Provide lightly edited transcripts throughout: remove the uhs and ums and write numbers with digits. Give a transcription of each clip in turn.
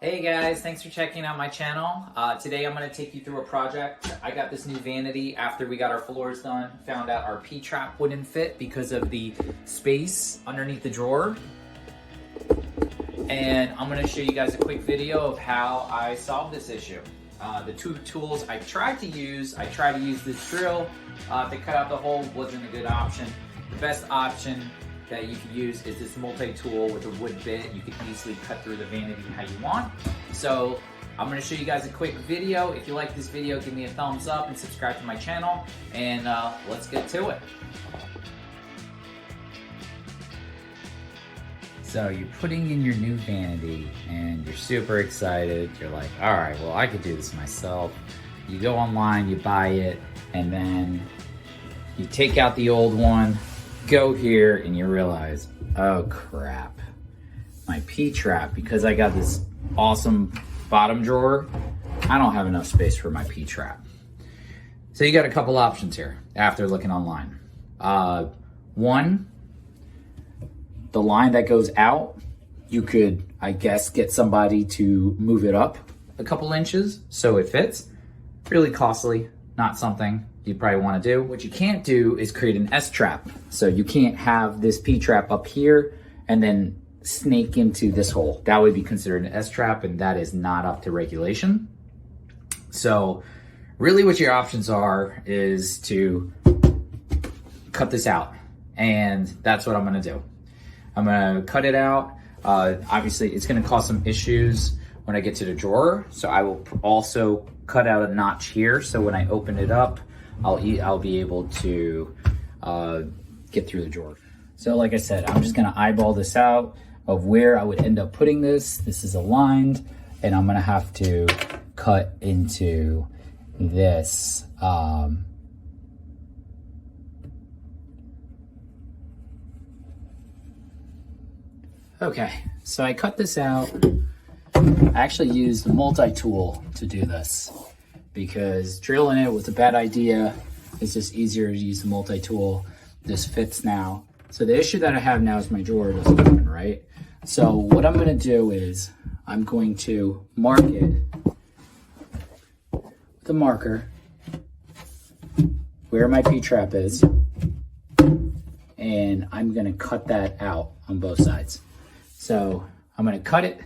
Hey guys, thanks for checking out my channel. Today I'm going to take you through a project. I got this new vanity after we got our floors done. Found out our P-trap wouldn't fit because of the space underneath the drawer. And I'm going to show you guys a quick video of how I solved this issue. The two tools I tried to use this drill to cut out the hole. Wasn't a good option. The best option that you can use is this multi-tool with a wood bit. You can easily cut through the vanity how you want. So I'm gonna show you guys a quick video. If you like this video, give me a thumbs up and subscribe to my channel, and let's get to it. So you're putting in your new vanity and you're super excited. You're like, all right, well, I could do this myself. You go online, you buy it, and then you take out the old one, go here, and you realize, oh crap, my P-trap, because I got this awesome bottom drawer, I don't have enough space for my P-trap. So you got a couple options here after looking online. One, the line that goes out, you could, I guess, get somebody to move it up a couple inches so it fits. Really costly, not something you probably want to do. What you can't do is create an S-trap. So you can't have this P-trap up here and then snake into this hole. That would be considered an S-trap, and that is not up to regulation. So really what your options are is to cut this out, and that's what I'm gonna do. I'm gonna cut it out. Obviously it's gonna cause some issues when I get to the drawer. So I will also cut out a notch here. So when I open it up, I'll be able to get through the drawer. So like I said, I'm just gonna eyeball this out of where I would end up putting this. This is aligned, and I'm gonna have to cut into this. Okay, so I cut this out. I actually used the multi-tool to do this, because drilling it was a bad idea. It's just easier to use the multi-tool. This fits now. So the issue that I have now is my drawer doesn't open, right? So what I'm gonna do is I'm going to mark it with a marker where my P-trap is, and I'm gonna cut that out on both sides. So I'm gonna cut it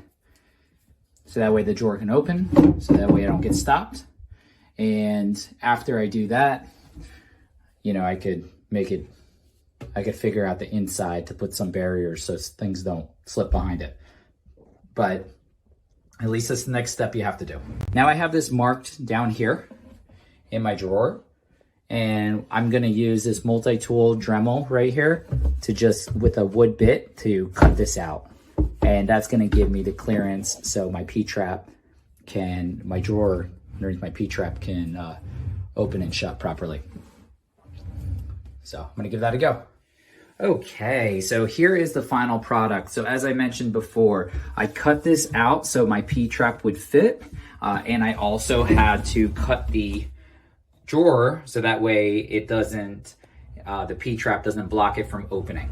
so that way the drawer can open, so that way I don't get stopped. And after I do that, you know, I could figure out the inside to put some barriers so things don't slip behind it. But at least that's the next step you have to do. Now I have this marked down here in my drawer, and I'm gonna use this multi-tool Dremel right here to just, with a wood bit, to cut this out. And that's gonna give me the clearance so my P-trap can, my drawer underneath my P-trap can open and shut properly. So I'm gonna give that a go. Okay, so here is the final product. So as I mentioned before, I cut this out so my P-trap would fit, and I also had to cut the drawer so that way it doesn't, the P-trap doesn't block it from opening.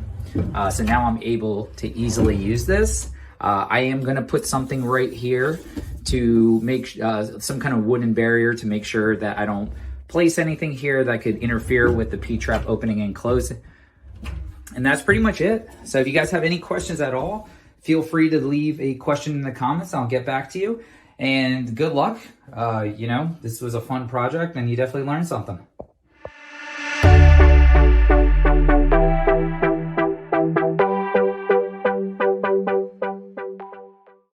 So now I'm able to easily use this. I am gonna put something right here to make some kind of wooden barrier to make sure that I don't place anything here that could interfere with the P-trap opening and closing. And that's pretty much it. So if you guys have any questions at all, feel free to leave a question in the comments. I'll get back to you. And good luck. You know, this was a fun project and you definitely learned something.